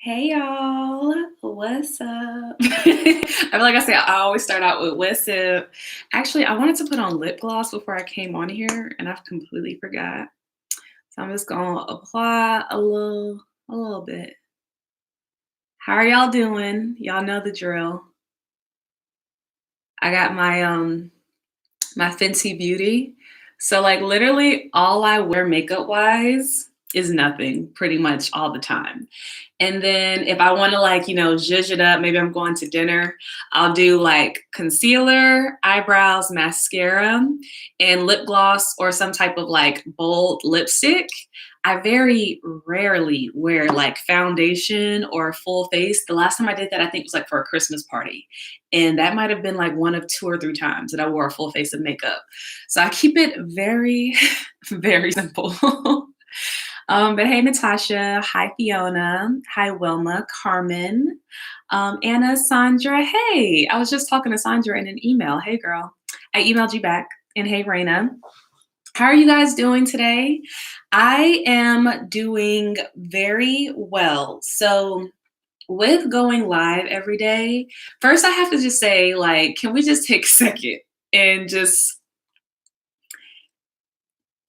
Hey y'all, what's up? I feel like I always start out with what's up. Actually, I wanted to put on lip gloss before I came on here and I've completely forgot. So I'm just gonna apply a little bit. How are y'all doing? Y'all know the drill. I got my Fenty Beauty. So like literally all I wear makeup wise is nothing pretty much all the time. And then if I want to like, zhuzh it up, maybe I'm going to dinner, I'll do like concealer, eyebrows, mascara, and lip gloss or some type of like bold lipstick. I very rarely wear like foundation or full face. The last time I did that, I think was like for a Christmas party. And that might have been like one of 2 or 3 times that I wore a full face of makeup. So I keep it very, very simple. But hey, Natasha. Hi, Fiona. Hi, Wilma. Carmen. Anna, Sandra. Hey, I was just talking to Sandra in an email. Hey, girl. I emailed you back. And hey, Raina. How are you guys doing today? I am doing very well. So, with going live every day, first I have to just say, like, can we just take a second and just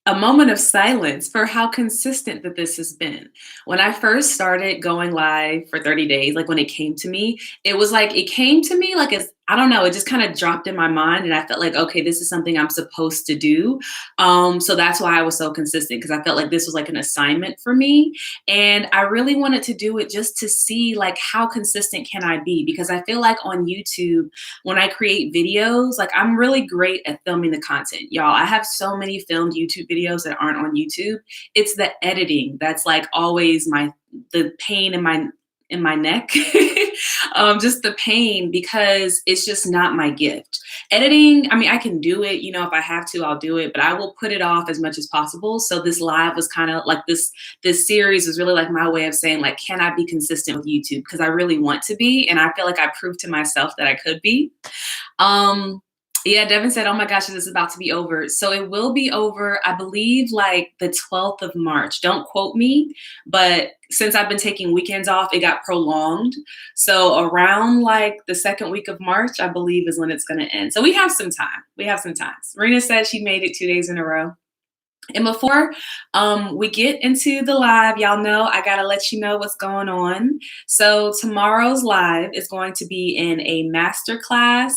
a moment of silence for how consistent that this has been. When I first started going live for 30 days, like when it came to me, it came to me like I don't know, it just kind of dropped in my mind and I felt like, okay, this is something I'm supposed to do. So that's why I was so consistent because I felt like this was like an assignment for me. And I really wanted to do it just to see like how consistent can I be? Because I feel like on YouTube, when I create videos, like I'm really great at filming the content. Y'all, I have so many filmed YouTube videos that aren't on YouTube. It's the editing that's like always the pain in my neck. Just the pain because it's just not my gift. Editing, I mean, I can do it, if I have to, I'll do it, but I will put it off as much as possible. So this live was kind of like this series was really like my way of saying like, can I be consistent with YouTube? Because I really want to be. And I feel like I proved to myself that I could be. Yeah, Devin said, oh my gosh, this is about to be over. So it will be over, I believe, like the 12th of March. Don't quote me, but since I've been taking weekends off, it got prolonged. So around like the second week of March, I believe is when it's going to end. So we have some time. We have some time. Serena said she made it 2 days in a row. And before we get into the live, y'all know I gotta let you know what's going on. So tomorrow's live is going to be in a masterclass.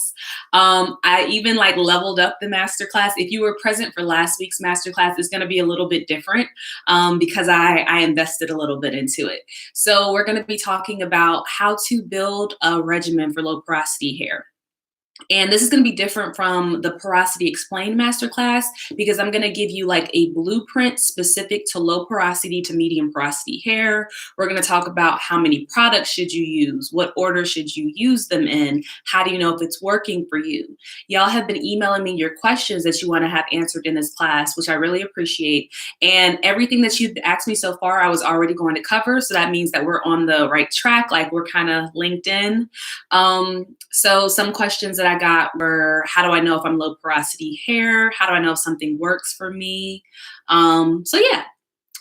I even like leveled up the masterclass. If you were present for last week's masterclass, it's gonna be a little bit different because I invested a little bit into it. So we're gonna be talking about how to build a regimen for low porosity hair. And this is going to be different from the Porosity Explained masterclass because I'm going to give you like a blueprint specific to low porosity to medium porosity hair. We're going to talk about how many products should you use, what order should you use them in, how do you know if it's working for you. Y'all have been emailing me your questions that you want to have answered in this class, which I really appreciate. And everything that you've asked me so far, I was already going to cover. So that means that we're on the right track, like we're kind of linked in. So some questions that I got were, how do I know if I'm low porosity hair? How do I know if something works for me? So yeah,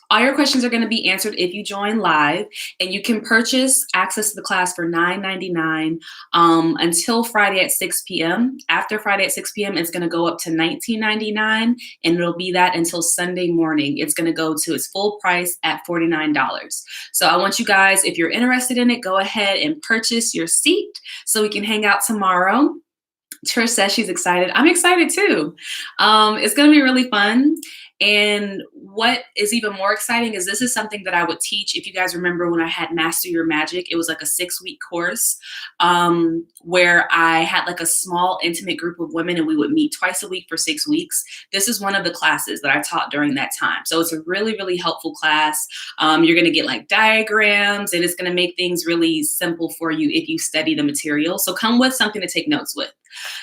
all your questions are going to be answered if you join live, and you can purchase access to the class for $9.99 until Friday at 6 p.m. After Friday at 6 p.m., it's going to go up to $19.99, and it'll be that until Sunday morning. It's going to go to its full price at $49. So I want you guys, if you're interested in it, go ahead and purchase your seat so we can hang out tomorrow. Trish says she's excited. I'm excited too. It's going to be really fun. And what is even more exciting is this is something that I would teach. If you guys remember when I had Master Your Magic, it was like a 6-week course where I had like a small intimate group of women and we would meet twice a week for 6 weeks. This is one of the classes that I taught during that time. So it's a really, really helpful class. You're going to get like diagrams and it's going to make things really simple for you if you study the material. So come with something to take notes with.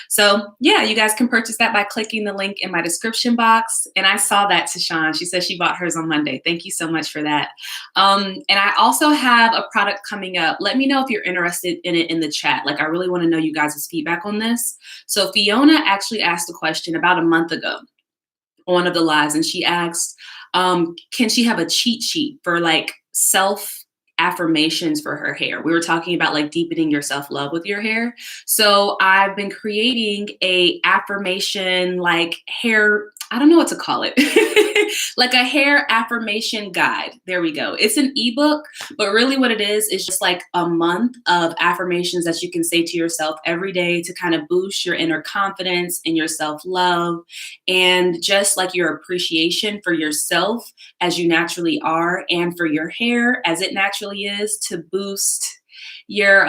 So yeah, you guys can purchase that by clicking the link in my description box. And I saw that, Tashawn. She said she bought hers on Monday. Thank you so much for that. And I also have a product coming up. Let me know if you're interested in it in the chat. Like I really want to know you guys' feedback on this. So Fiona actually asked a question about a month ago on one of the lives. And she asked, can she have a cheat sheet for like self affirmations for her hair. We were talking about like deepening your self-love with your hair. So I've been creating a affirmation like hair, I don't know what to call it. Like a hair affirmation guide. There we go. It's an ebook, but really what it is just like a month of affirmations that you can say to yourself every day to kind of boost your inner confidence and your self-love and just like your appreciation for yourself as you naturally are and for your hair as it naturally is to boost your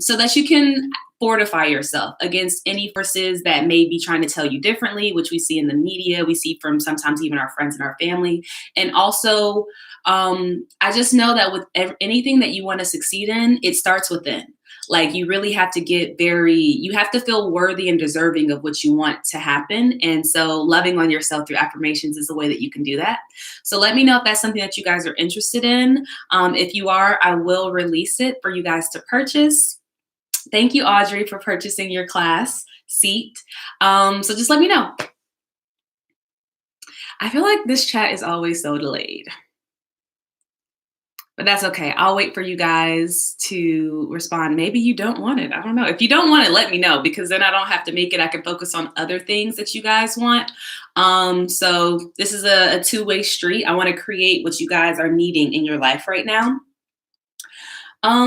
so that you can fortify yourself against any forces that may be trying to tell you differently, which we see in the media, we see from sometimes even our friends and our family. And also, I just know that with anything that you want to succeed in, it starts within. Like you really have to you have to feel worthy and deserving of what you want to happen. And so loving on yourself through affirmations is the way that you can do that. So let me know if that's something that you guys are interested in. If you are, I will release it for you guys to purchase. Thank you, Audrey, for purchasing your class seat. So just let me know. I feel like this chat is always so delayed. But that's okay. I'll wait for you guys to respond. Maybe you don't want it. I don't know. If you don't want it, let me know because then I don't have to make it. I can focus on other things that you guys want. So this is a two-way street. I want to create what you guys are needing in your life right now.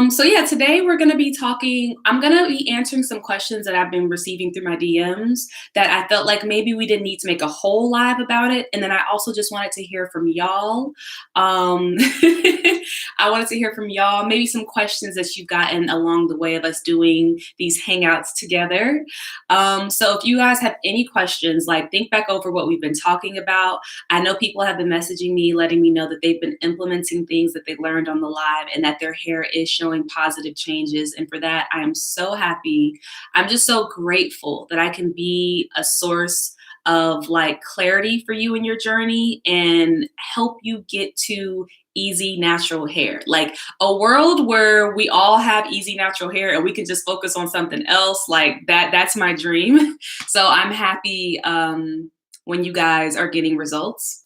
So yeah, today we're going to be I'm going to be answering some questions that I've been receiving through my DMs that I felt like maybe we didn't need to make a whole live about it. And then I also just wanted to hear from y'all. I wanted to hear from y'all, maybe some questions that you've gotten along the way of us doing these hangouts together. So if you guys have any questions, like think back over what we've been talking about. I know people have been messaging me, letting me know that they've been implementing things that they learned on the live and that their hair is showing positive changes. And for that, I am so happy. I'm just so grateful that I can be a source of like clarity for you in your journey and help you get to easy natural hair. Like a world where we all have easy natural hair and we can just focus on something else like that's my dream. So I'm happy when you guys are getting results.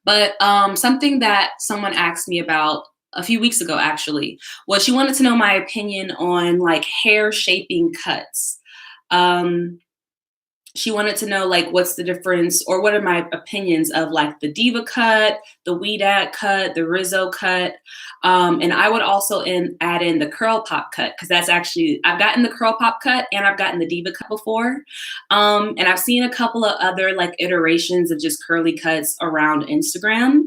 But something that someone asked me about a few weeks ago, actually, was she wanted to know my opinion on like hair shaping cuts. She wanted to know like what's the difference or what are my opinions of like the diva cut, the weedat cut, the Rizzo cut. And I would also add in the curl pop cut because that's actually, I've gotten the curl pop cut and I've gotten the diva cut before. And I've seen a couple of other like iterations of just curly cuts around Instagram.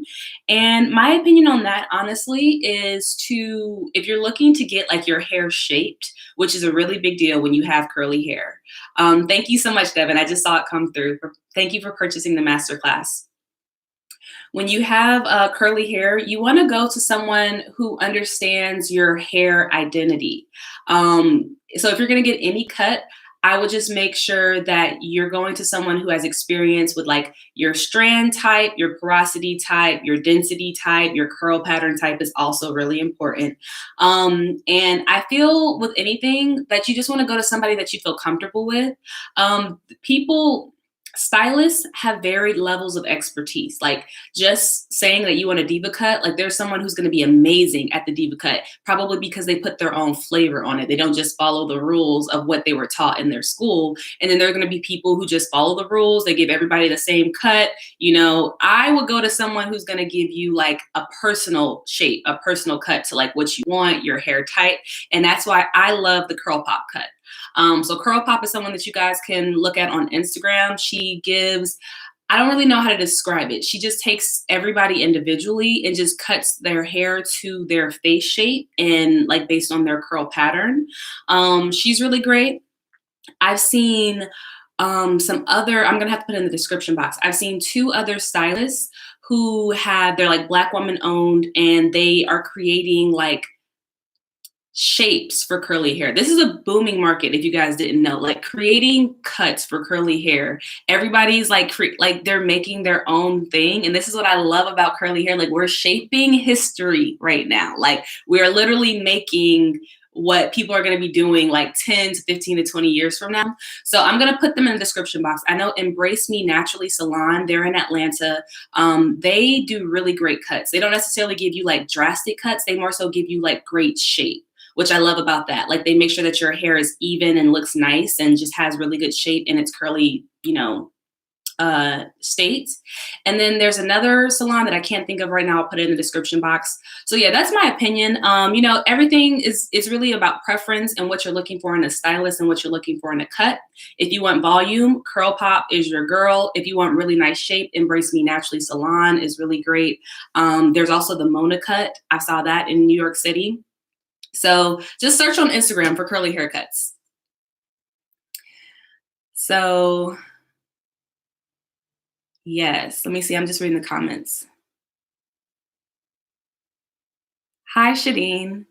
And my opinion on that honestly is if you're looking to get like your hair shaped, which is a really big deal when you have curly hair. Thank you so much, Devin. I just saw it come through. Thank you for purchasing the masterclass. When you have curly hair, you want to go to someone who understands your hair identity. So if you're going to get any cut, I would just make sure that you're going to someone who has experience with like your strand type, your porosity type, your density type, your curl pattern type is also really important. And I feel with anything that you just want to go to somebody that you feel comfortable with. Stylists have varied levels of expertise. Like just saying that you want a diva cut, like there's someone who's going to be amazing at the diva cut, probably because they put their own flavor on it. They don't just follow the rules of what they were taught in their school. And then there are going to be people who just follow the rules. They give everybody the same cut. You know, I would go to someone who's going to give you like a personal shape, a personal cut to like what you want, your hair type. And that's why I love the curl pop cut. So Curl Pop is someone that you guys can look at on Instagram. She gives, I don't really know how to describe it. She just takes everybody individually and just cuts their hair to their face shape and like based on their curl pattern. She's really great. I've seen some other, I'm going to have to put it in the description box. I've seen 2 other stylists who they're like Black woman owned and they are creating like shapes for curly hair. This is a booming market if you guys didn't know, like creating cuts for curly hair. Everybody's like they're making their own thing. And this is what I love about curly hair. Like we're shaping history right now. Like we are literally making what people are going to be doing like 10 to 15 to 20 years from now. So I'm going to put them in the description box. I know Embrace Me Naturally Salon, they're in Atlanta. They do really great cuts. They don't necessarily give you like drastic cuts. They more so give you like great shape, which I love about that. Like they make sure that your hair is even and looks nice and just has really good shape in its curly, state. And then there's another salon that I can't think of right now. I'll put it in the description box. So yeah, that's my opinion. Everything is really about preference and what you're looking for in a stylist and what you're looking for in a cut. If you want volume, Curl Pop is your girl. If you want really nice shape, Embrace Me Naturally Salon is really great. There's also the Mona Cut. I saw that in New York City. So just search on Instagram for curly haircuts. So yes, let me see. I'm just reading the comments. Hi, Shadeen.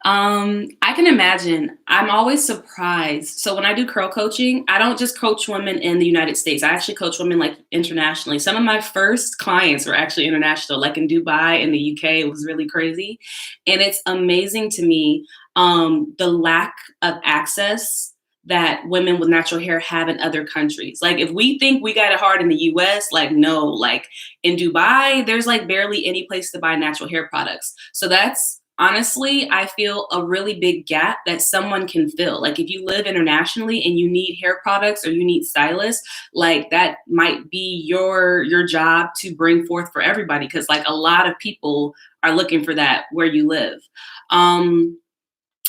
I can imagine. I'm always surprised. So when I do curl coaching, I don't just coach women in the United States. I actually coach women like internationally. Some of my first clients were actually international, like in Dubai and the UK. It was really crazy. And it's amazing to me the lack of access that women with natural hair have in other countries. Like if we think we got it hard in the US, like no, like in Dubai, there's like barely any place to buy natural hair products. So that's honestly, I feel a really big gap that someone can fill. Like if you live internationally and you need hair products or you need stylists, like that might be your job to bring forth for everybody. Cause like a lot of people are looking for that where you live.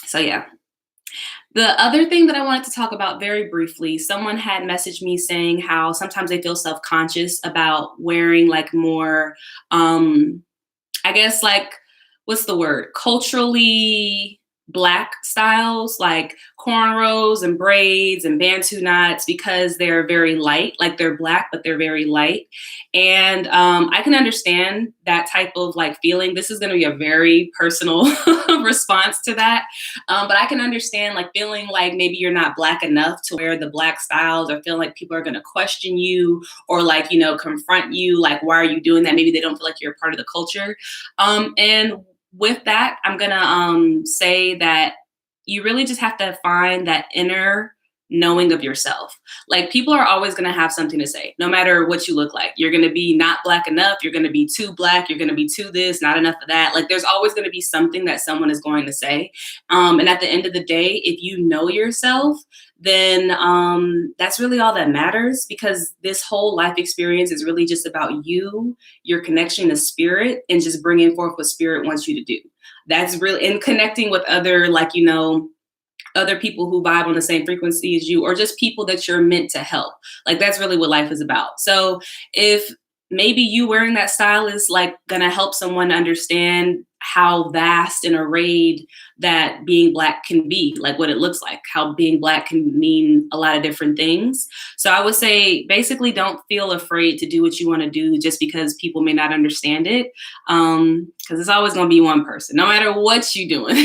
So yeah. The other thing that I wanted to talk about very briefly, someone had messaged me saying how sometimes they feel self-conscious about wearing like more, I guess like, what's the word? Culturally Black styles like cornrows and braids and bantu knots because they're very light, like they're Black, but they're very light. And I can understand that type of like feeling. This is going to be a very personal response to that. But I can understand like feeling like maybe you're not Black enough to wear the Black styles or feel like people are going to question you or like, confront you. Like, why are you doing that? Maybe they don't feel like you're a part of the culture. And with that, I'm gonna say that you really just have to find that inner knowing of yourself. Like people are always gonna have something to say, no matter what you look like. You're gonna be not Black enough, you're gonna be too Black, you're gonna be too this, not enough of that. Like there's always gonna be something that someone is going to say. And at the end of the day, if you know yourself, then that's really all that matters because this whole life experience is really just about you, your connection to spirit, and just bringing forth what spirit wants you to do. That's really, and connecting with other, other people who vibe on the same frequency as you, or just people that you're meant to help. Like that's really what life is about. So if maybe you wearing that style is like gonna help someone understand how vast and arrayed that being Black can be, like what it looks like, how being Black can mean a lot of different things. So I would say basically don't feel afraid to do what you want to do just because people may not understand it. Because it's always going to be one person, no matter what you're doing.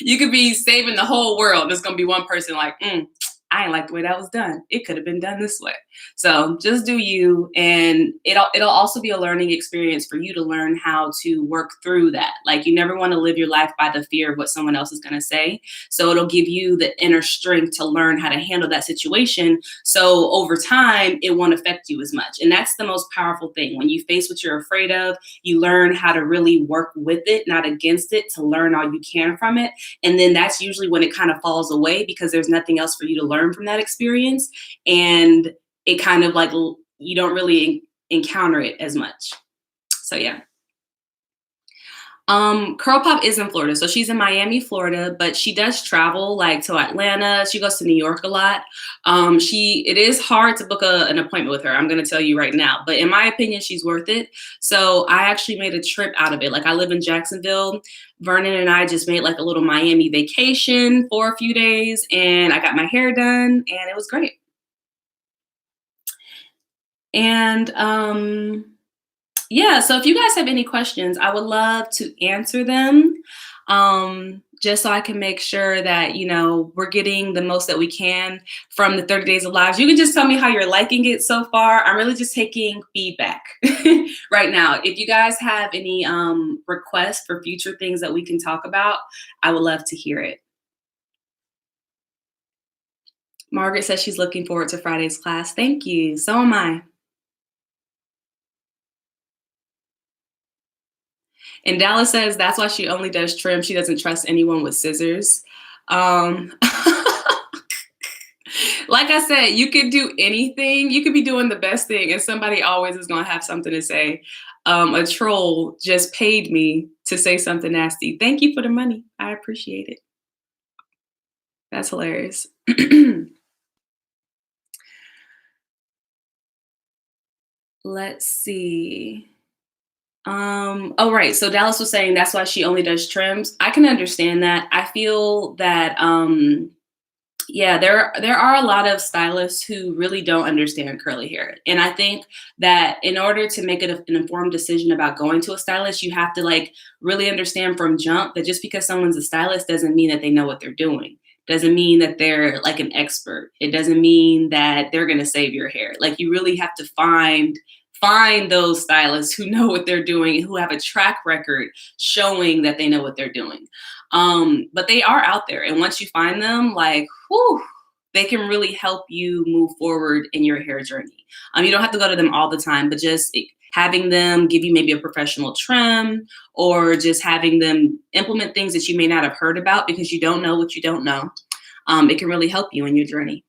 You could be saving the whole world. There's going to be one person like, I ain't like the way that was done. It could have been done this way. So just do you, and it'll also be a learning experience for you to learn how to work through that. Like you never want to live your life by the fear of what someone else is going to say. So it'll give you the inner strength to learn how to handle that situation. So over time, it won't affect you as much. And that's the most powerful thing. When you face what you're afraid of, you learn how to really work with it, not against it, to learn all you can from it. And then that's usually when it kind of falls away because there's nothing else for you to learn from that experience, and it kind of like you don't really encounter it as much. So yeah. Curl Pop is in Florida, so she's in Miami, Florida, but she does travel like to Atlanta. She goes to New York a lot. It is hard to book an appointment with her. I'm going to tell you right now, but in my opinion, she's worth it. So I actually made a trip out of it. Like I live in Jacksonville. Vernon and I just made like a little Miami vacation for a few days, and I got my hair done, and it was great. And yeah, so if you guys have any questions, I would love to answer them, just so I can make sure that, we're getting the most that we can from the 30 Days of Lives. You can just tell me how you're liking it so far. I'm really just taking feedback right now. If you guys have any requests for future things that we can talk about, I would love to hear it. Margaret says she's looking forward to Friday's class. Thank you. So am I. And Dallas says that's why she only does trim. She doesn't trust anyone with scissors. Um, like I said, you could do anything. You could be doing the best thing, and somebody always is going to have something to say. A troll just paid me to say something nasty. Thank you for the money. I appreciate it. That's hilarious. Let's see. Oh, right. So Dallas was saying that's why she only does trims. I can understand that. I feel that yeah, there are a lot of stylists who really don't understand curly hair. And I think that in order to make it an informed decision about going to a stylist, you have to like really understand from jump that just because someone's a stylist doesn't mean that they know what they're doing. Doesn't mean that they're like an expert. It doesn't mean that they're going to save your hair. Like you really have to find those stylists who know what they're doing and who have a track record showing that they know what they're doing. But they are out there. And once you find them, like, whew, they can really help you move forward in your hair journey. You don't have to go to them all the time, but just having them give you maybe a professional trim or just having them implement things that you may not have heard about because you don't know what you don't know. It can really help you in your journey.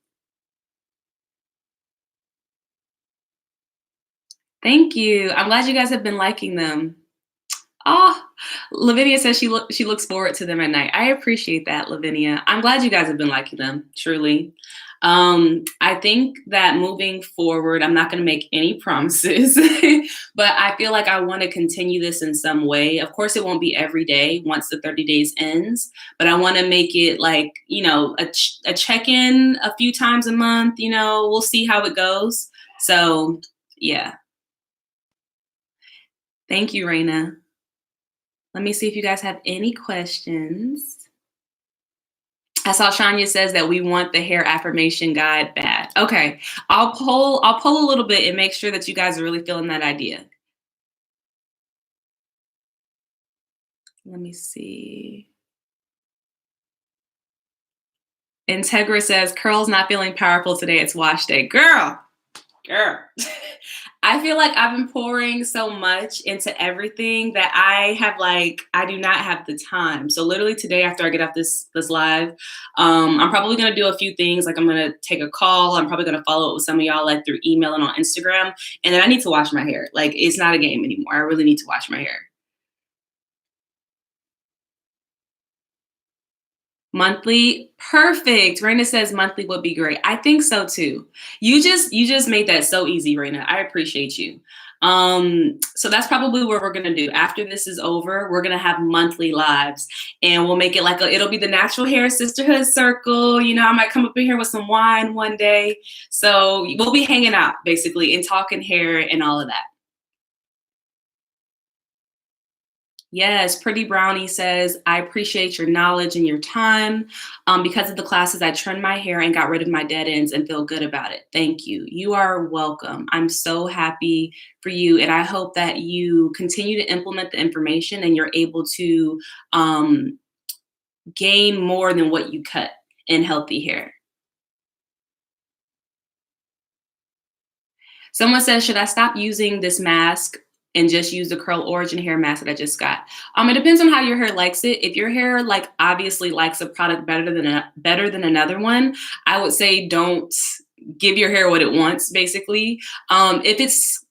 Thank you. I'm glad you guys have been liking them. Oh, Lavinia says she looks forward to them at night. I appreciate that, Lavinia. I'm glad you guys have been liking them, truly. I think that moving forward, I'm not going to make any promises, but I feel like I want to continue this in some way. Of course, it won't be every day once the 30 days ends, but I want to make it like, a check-in a few times a month. We'll see how it goes. So, yeah. Thank you, Raina. Let me see if you guys have any questions. I saw Shania says that we want the hair affirmation guide bad. Okay, I'll pull a little bit and make sure that you guys are really feeling that idea. Let me see. Integra says curls not feeling powerful today. It's wash day. Girl. I feel like I've been pouring so much into everything that I do not have the time. So literally today after I get off this live, I'm probably gonna do a few things. Like I'm gonna take a call. I'm probably gonna follow up with some of y'all like through email and on Instagram. And then I need to wash my hair. Like it's not a game anymore. I really need to wash my hair. Monthly, perfect. Raina says monthly would be great. I think so too. You just made that so easy, Raina. I appreciate you. So that's probably what we're gonna do. After this is over, we're gonna have monthly lives, and we'll make it like it'll be the natural hair sisterhood circle. I might come up in here with some wine one day. So we'll be hanging out basically and talking hair and all of that. Yes, Pretty Brownie says, I appreciate your knowledge and your time. Because of the classes, I trimmed my hair and got rid of my dead ends and feel good about it. Thank you. You are welcome. I'm so happy for you. And I hope that you continue to implement the information and you're able to gain more than what you cut in healthy hair. Someone says, should I stop using this mask and just use the Curl Origin hair mask that I just got? It depends on how your hair likes it. If your hair like obviously likes a product better than another one, I would say don't give your hair what it wants, basically. If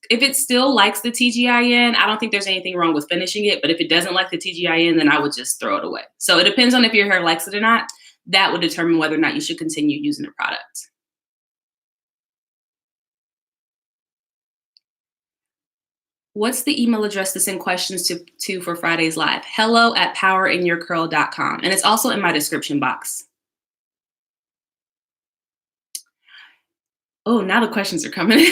it still likes the TGIN, I don't think there's anything wrong with finishing it. But if it doesn't like the TGIN, then I would just throw it away. So it depends on if your hair likes it or not. That would determine whether or not you should continue using the product. What's the email address to send questions to for Friday's live? hello@powerinyourcurl.com. And it's also in my description box. Oh, now the questions are coming.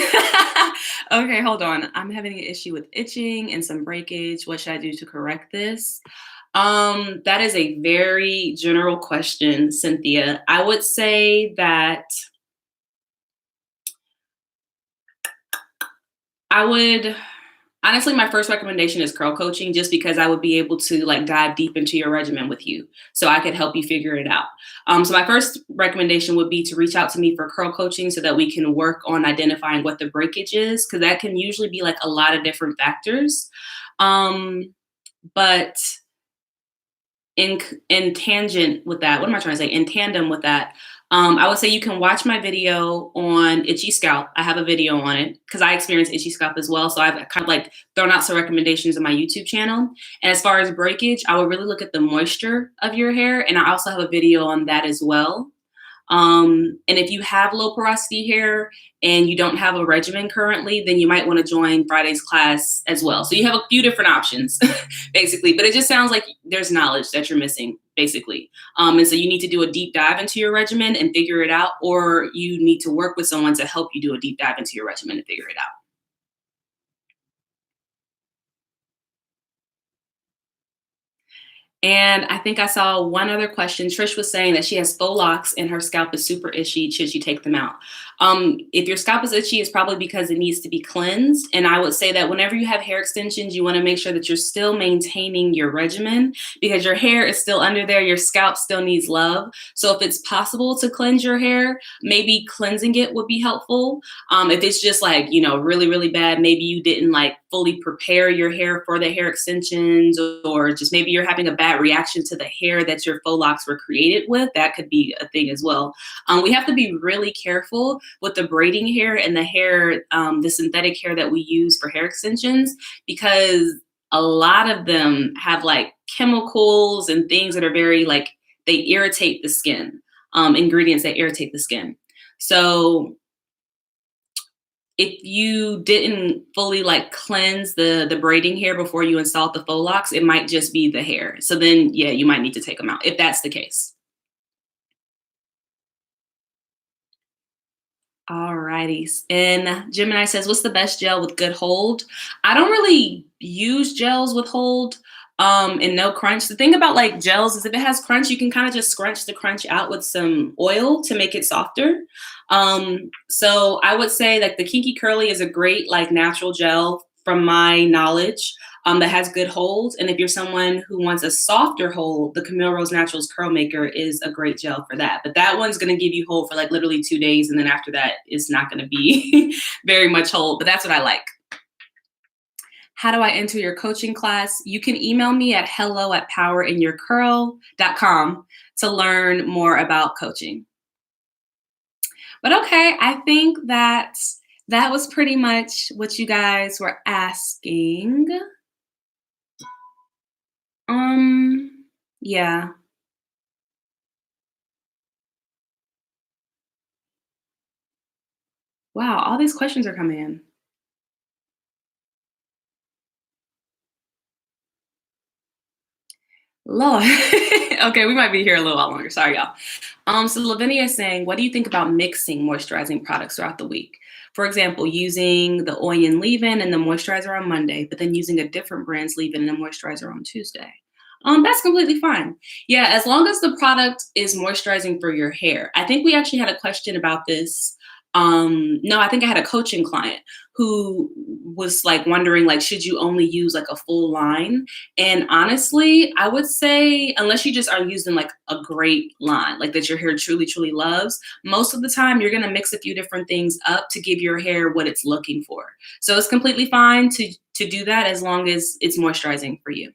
Okay, hold on. I'm having an issue with itching and some breakage. What should I do to correct this? That is a very general question, Cynthia. I would say that I would Honestly, my first recommendation is curl coaching just because I would be able to like dive deep into your regimen with you so I could help you figure it out. So my first recommendation would be to reach out to me for curl coaching so that we can work on identifying what the breakage is, because that can usually be like a lot of different factors. But in tangent with that, what am I trying to say? In tandem with that, I would say you can watch my video on itchy scalp. I have a video on it because I experience itchy scalp as well. So I've kind of like thrown out some recommendations on my YouTube channel. And as far as breakage, I would really look at the moisture of your hair. And I also have a video on that as well. And if you have low porosity hair and you don't have a regimen currently, then you might want to join Friday's class as well. So you have a few different options, basically. But it just sounds like there's knowledge that you're missing, basically. And so you need to do a deep dive into your regimen and figure it out, or you need to work with someone to help you do a deep dive into your regimen and figure it out. And I think I saw one other question. Trish was saying that she has faux locks and her scalp is super itchy. Should she take them out? If your scalp is itchy, it's probably because it needs to be cleansed. And I would say that whenever you have hair extensions, you want to make sure that you're still maintaining your regimen because your hair is still under there. Your scalp still needs love. So if it's possible to cleanse your hair, maybe cleansing it would be helpful. If it's just like, really, really bad, maybe you didn't like fully prepare your hair for the hair extensions, or just maybe you're having a bad reaction to the hair that your faux locks were created with. That could be a thing as well. We have to be really careful with the braiding hair and the hair, the synthetic hair that we use for hair extensions, because a lot of them have like chemicals and things that are very like, they irritate the skin, ingredients that irritate the skin. So if you didn't fully like cleanse the braiding hair before you installed the faux locks, it might just be the hair. So then, yeah, you might need to take them out if that's the case. Alrighty. And Gemini says, what's the best gel with good hold? I don't really use gels with hold and no crunch. The thing about like gels is if it has crunch, you can kind of just scrunch the crunch out with some oil to make it softer. So I would say like the Kinky Curly is a great like natural gel from my knowledge that has good hold. And if you're someone who wants a softer hold, the Camille Rose Naturals Curl Maker is a great gel for that. But that one's going to give you hold for like literally 2 days. And then after that, it's not going to be very much hold. But that's what I like. How do I enter your coaching class? You can email me at hello@powerinyourcurl.com to learn more about coaching. But okay, I think that was pretty much what you guys were asking. Yeah. Wow, all these questions are coming in. Lord. Okay, we might be here a little while longer. Sorry, y'all. So Lavinia is saying, what do you think about mixing moisturizing products throughout the week? For example, using the Oyen leave-in and the moisturizer on Monday, but then using a different brand's leave-in and the moisturizer on Tuesday. That's completely fine. Yeah, as long as the product is moisturizing for your hair. I think we actually had a question about this. No, I think I had a coaching client who was like wondering, like, should you only use like a full line? And honestly, I would say unless you just are using like a great line, like that your hair truly, truly loves, most of the time you're gonna mix a few different things up to give your hair what it's looking for. So it's completely fine to do that as long as it's moisturizing for you.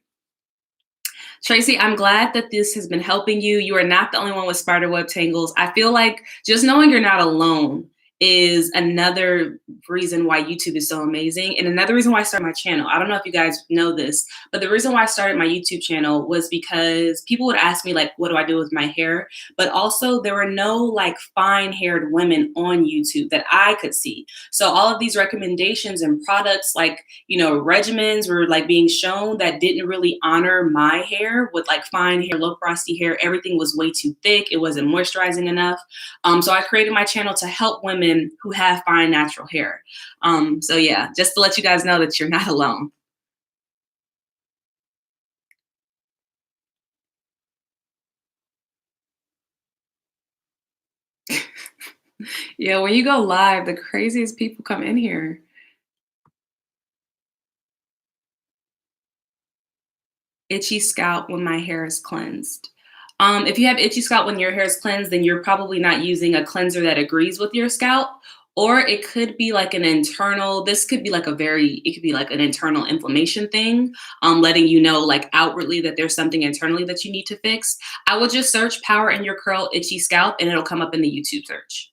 Tracy, I'm glad that this has been helping you. You are not the only one with spiderweb tangles. I feel like just knowing you're not alone is another reason why YouTube is so amazing. And another reason why I started my channel. I don't know if you guys know this, but the reason why I started my YouTube channel was because people would ask me like, what do I do with my hair? But also there were no like fine haired women on YouTube that I could see. So all of these recommendations and products like, regimens were like being shown that didn't really honor my hair with like fine hair, low porosity hair. Everything was way too thick. It wasn't moisturizing enough. So I created my channel to help women who have fine natural hair. So yeah, just to let you guys know that you're not alone. Yeah, when you go live, the craziest people come in here. Itchy scalp when my hair is cleansed. If you have itchy scalp when your hair is cleansed, then you're probably not using a cleanser that agrees with your scalp. Or it could be like an internal, this could be like it could be like an internal inflammation thing, letting you know like outwardly that there's something internally that you need to fix. I would just search Power in Your Curl itchy scalp and it'll come up in the YouTube search.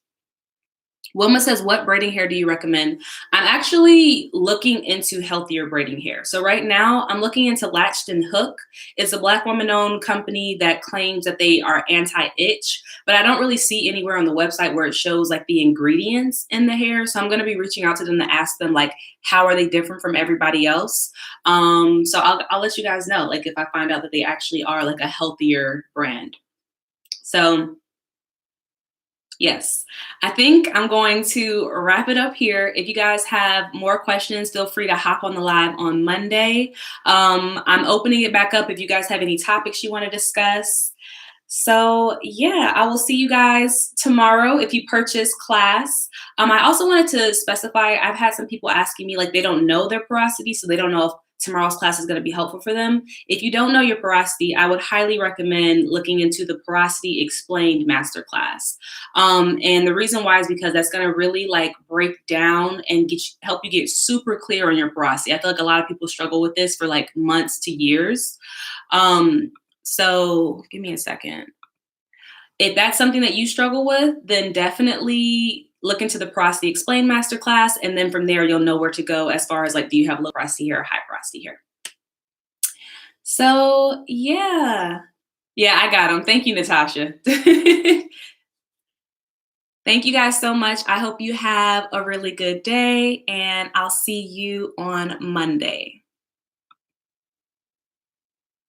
Wilma says, what braiding hair do you recommend? I'm actually looking into healthier braiding hair. So right now I'm looking into Latched and Hook. It's a Black woman-owned company that claims that they are anti-itch, but I don't really see anywhere on the website where it shows like the ingredients in the hair. So I'm going to be reaching out to them to ask them like, how are they different from everybody else? So I'll let you guys know, like if I find out that they actually are like a healthier brand. So yes, I think I'm going to wrap it up here. If you guys have more questions, feel free to hop on the live on Monday. I'm opening it back up if you guys have any topics you want to discuss. So yeah, I will see you guys tomorrow if you purchase class. I also wanted to specify, I've had some people asking me like they don't know their porosity, so they don't know if tomorrow's class is going to be helpful for them. If you don't know your porosity, I would highly recommend looking into the Porosity Explained Masterclass. And the reason why is because that's going to really like break down and help you get super clear on your porosity. I feel like a lot of people struggle with this for like months to years. So give me a second. If that's something that you struggle with, then definitely look into the Porosity Explained Masterclass. And then from there, you'll know where to go as far as like, do you have low porosity hair or high porosity hair? So yeah. Yeah, I got them. Thank you, Natasha. Thank you guys so much. I hope you have a really good day and I'll see you on Monday.